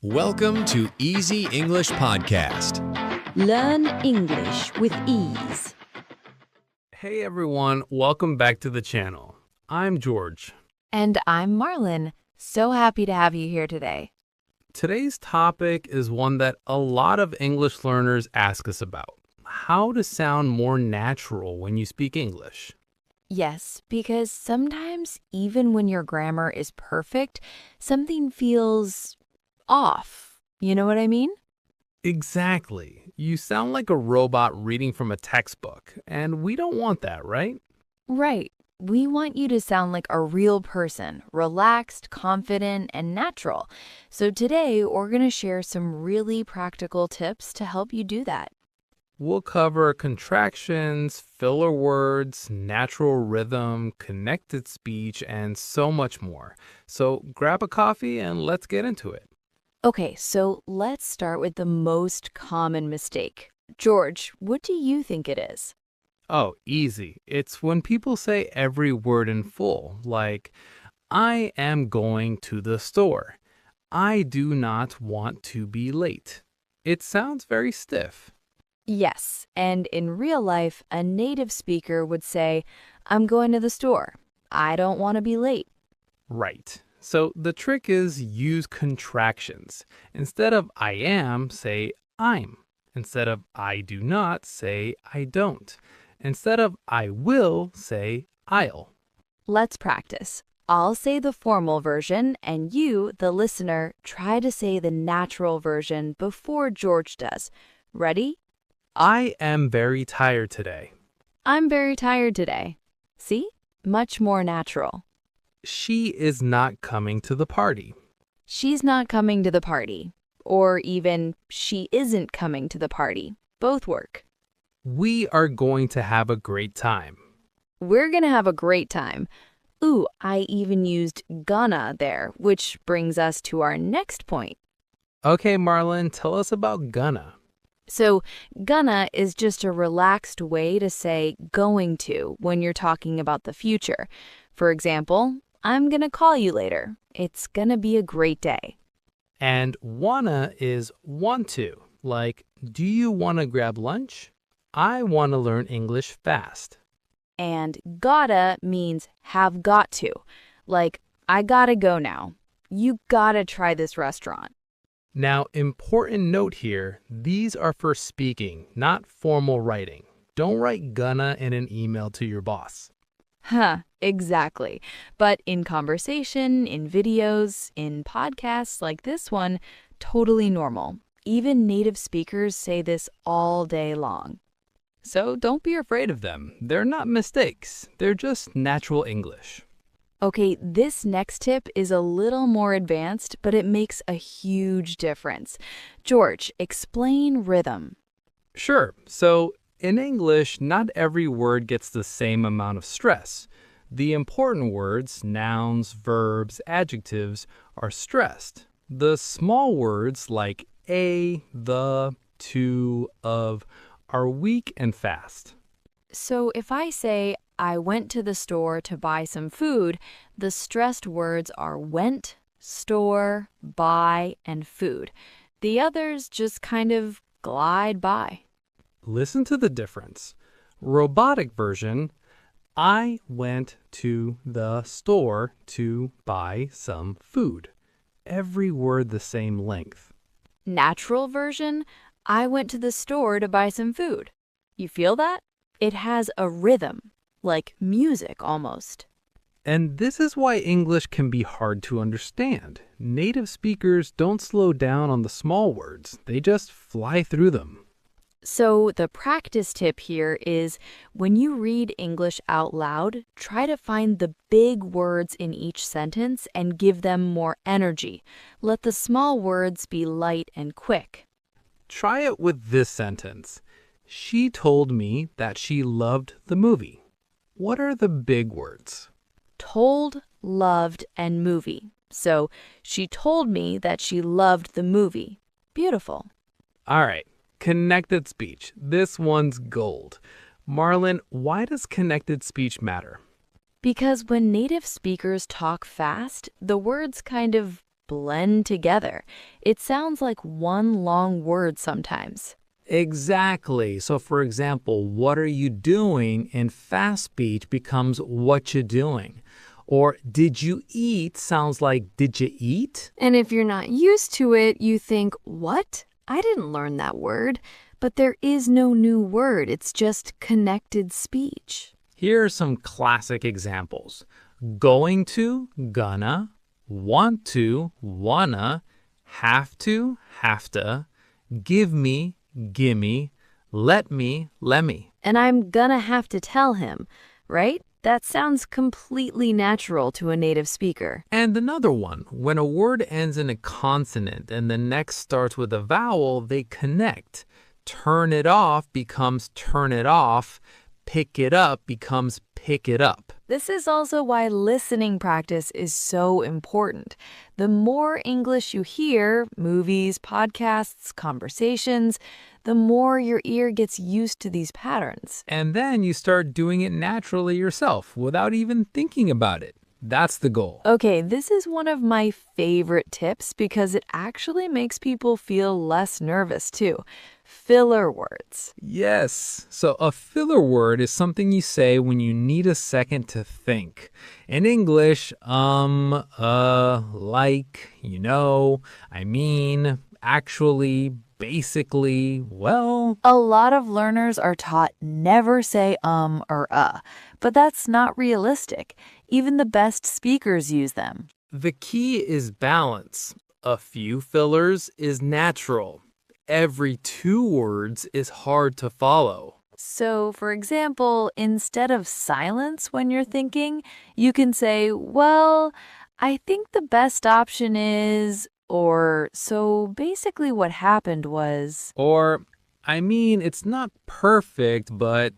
Welcome to Easy English Podcast. Learn English with ease. Hey everyone, welcome back to the channel. I'm George. And I'm Marlen. So happy to have you here today. Today's topic is one that a lot of English learners ask us about. How to sound more natural when you speak English. Yes, because sometimes even when your grammar is perfect, something feels off. You know what I mean? Exactly. You sound like a robot reading from a textbook, and we don't want that, right? Right. We want you to sound like a real person, relaxed, confident, and natural. So today, we're going to share some really practical tips to help you do that. We'll cover contractions, filler words, natural rhythm, connected speech, and so much more. So grab a coffee and let's get into it. Okay, so let's start with the most common mistake. George, what do you think it is? Oh, easy. It's when people say every word in full, like, I am going to the store. I do not want to be late. It sounds very stiff. Yes, and in real life, a native speaker would say, I'm going to the store. I don't want to be late. Right. So the trick is use contractions. Instead of I am, say I'm. Instead of I do not, say I don't. Instead of I will, say I'll. Let's practice. I'll say the formal version, and you, the listener, try to say the natural version before George does. Ready? I am very tired today. I'm very tired today. See? Much more natural. She is not coming to the party. She's not coming to the party. Or even, she isn't coming to the party. Both work. We are going to have a great time. We're gonna have a great time. Ooh, I even used gonna there, which brings us to our next point. Okay, Marlen, tell us about gonna. So, gonna is just a relaxed way to say going to when you're talking about the future. For example, I'm gonna call you later. It's gonna be a great day. And wanna is want to. Like, do you want to grab lunch? I want to learn English fast. And gotta means have got to. Like, I gotta go now. You gotta try this restaurant. Now, important note here, these are for speaking, not formal writing. Don't write gonna in an email to your boss. Exactly. But in conversation, in videos, in podcasts like this one, totally normal. Even native speakers say this all day long. So don't be afraid of them. They're not mistakes. They're just natural English. Okay, this next tip is a little more advanced, but it makes a huge difference. George, explain rhythm. Sure. So in English, not every word gets the same amount of stress. The important words, nouns, verbs, adjectives, are stressed. The small words like a, the, to, of, are weak and fast. So if I say, I went to the store to buy some food, the stressed words are went, store, buy, and food. The others just kind of glide by. Listen to the difference. Robotic version, I went to the store to buy some food. Every word the same length. Natural version, I went to the store to buy some food. You feel that? It has a rhythm, like music almost. And this is why English can be hard to understand. Native speakers don't slow down on the small words. They just fly through them. So the practice tip here is when you read English out loud, try to find the big words in each sentence and give them more energy. Let the small words be light and quick. Try it with this sentence. She told me that she loved the movie. What are the big words? Told, loved, and movie. So she told me that she loved the movie. Beautiful. All right. Connected speech. This one's gold. Marlen, why does connected speech matter? Because when native speakers talk fast, the words kind of blend together. It sounds like one long word sometimes. Exactly. So, for example, what are you doing in fast speech becomes what you doing. Or did you eat sounds like did you eat? And if you're not used to it, you think, what? I didn't learn that word. But there is no new word. It's just connected speech. Here are some classic examples. Going to, gonna, want to, wanna, have to, have to, give me, gimme, let me, lemme. And I'm gonna have to tell him, right? That sounds completely natural to a native speaker. And another one, when a word ends in a consonant and the next starts with a vowel, they connect. Turn it off becomes turn it off. Pick it up becomes pick it up. This is also why listening practice is so important. The more English you hear, movies, podcasts, conversations, the more your ear gets used to these patterns. And then you start doing it naturally yourself without even thinking about it. That's the goal. Okay, this is one of my favorite tips because it actually makes people feel less nervous too. Filler words. Yes. So a filler word is something you say when you need a second to think. In English, like, you know, I mean, actually, basically, well. A lot of learners are taught never say or but that's not realistic. Even the best speakers use them. The key is balance. A few fillers is natural. Every 2 words is hard to follow. So, for example, instead of silence when you're thinking, you can say, well, I think the best option is, or so basically what happened was. Or, I mean, it's not perfect, but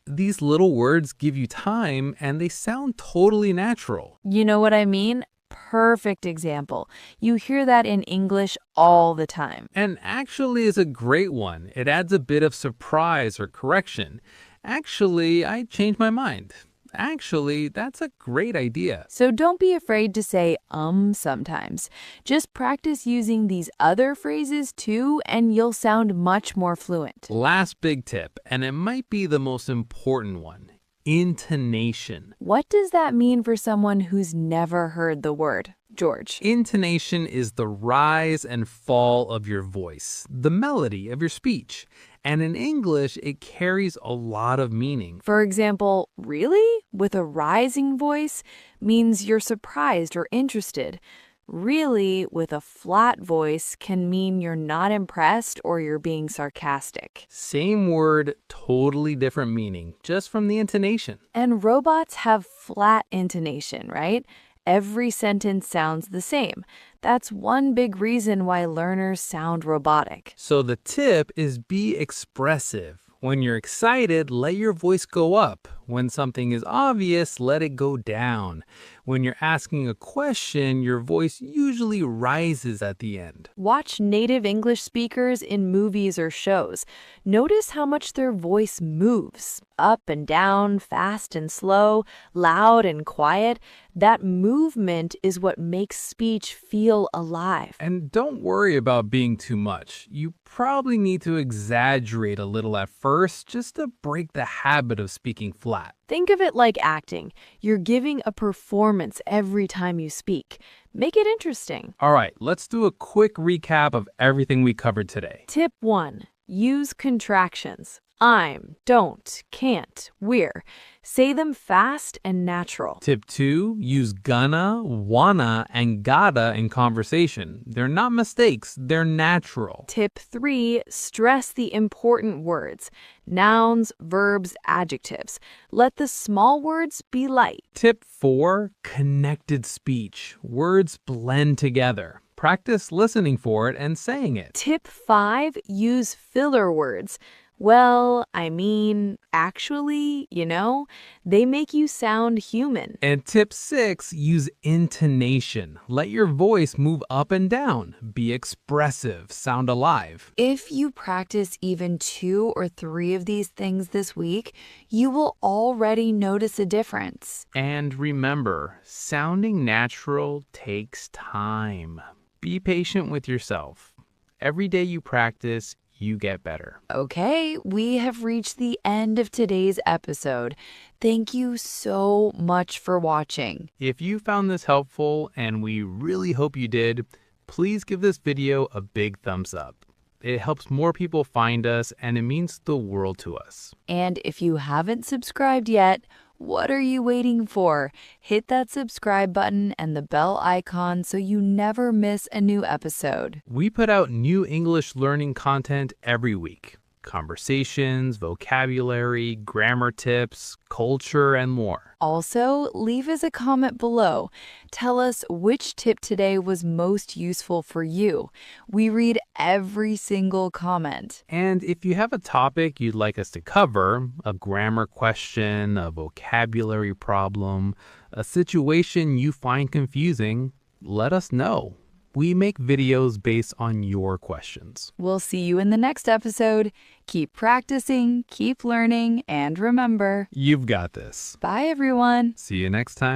these little words give you time and they sound totally natural. You know what I mean? Perfect example. You hear that in English all the time. And actually is a great one. It adds a bit of surprise or correction. Actually, I changed my mind. Actually, that's a great idea. So don't be afraid to say sometimes. Just practice using these other phrases too, and you'll sound much more fluent. Last big tip, and it might be the most important one. Intonation. What does that mean for someone who's never heard the word, George? Intonation is the rise and fall of your voice, the melody of your speech. And in English, it carries a lot of meaning. For example, really? With a rising voice means you're surprised or interested. Really, with a flat voice can mean you're not impressed or you're being sarcastic. Same word, totally different meaning, just from the intonation. And robots have flat intonation, right? Every sentence sounds the same. That's one big reason why learners sound robotic. So the tip is be expressive. When you're excited, let your voice go up. When something is obvious, let it go down. When you're asking a question, your voice usually rises at the end. Watch native English speakers in movies or shows. Notice how much their voice moves, up and down, fast and slow, loud and quiet. That movement is what makes speech feel alive. And don't worry about being too much. You probably need to exaggerate a little at first just to break the habit of speaking flat. Think of it like acting. You're giving a performance every time you speak. Make it interesting. All right, let's do a quick recap of everything we covered today. Tip 1. Use contractions. I'm, don't, can't, we're. Say them fast and natural. Tip 2, use gonna, wanna, and gotta in conversation. They're not mistakes, they're natural. Tip 3, stress the important words. Nouns, verbs, adjectives. Let the small words be light. Tip 4, connected speech. Words blend together. Practice listening for it and saying it. Tip 5, use filler words. Well, I mean, actually, you know, they make you sound human. And tip 6, use intonation. Let your voice move up and down. Be expressive, sound alive. If you practice even 2 or 3 of these things this week, you will already notice a difference. And remember, sounding natural takes time. Be patient with yourself. Every day you practice, you get better. Okay, we have reached the end of today's episode. Thank you so much for watching. If you found this helpful, and we really hope you did, please give this video a big thumbs up. It helps more people find us, and it means the world to us. And if you haven't subscribed yet, what are you waiting for? Hit that subscribe button and the bell icon so you never miss a new episode. We put out new English learning content every week. Conversations, vocabulary, grammar tips, culture, and more. Also, leave us a comment below. Tell us which tip today was most useful for you. We read every single comment. And if you have a topic you'd like us to cover, a grammar question, a vocabulary problem, a situation you find confusing, let us know. We make videos based on your questions. We'll see you in the next episode. Keep practicing, keep learning, and remember, You've got this. bye everyone. See you next time.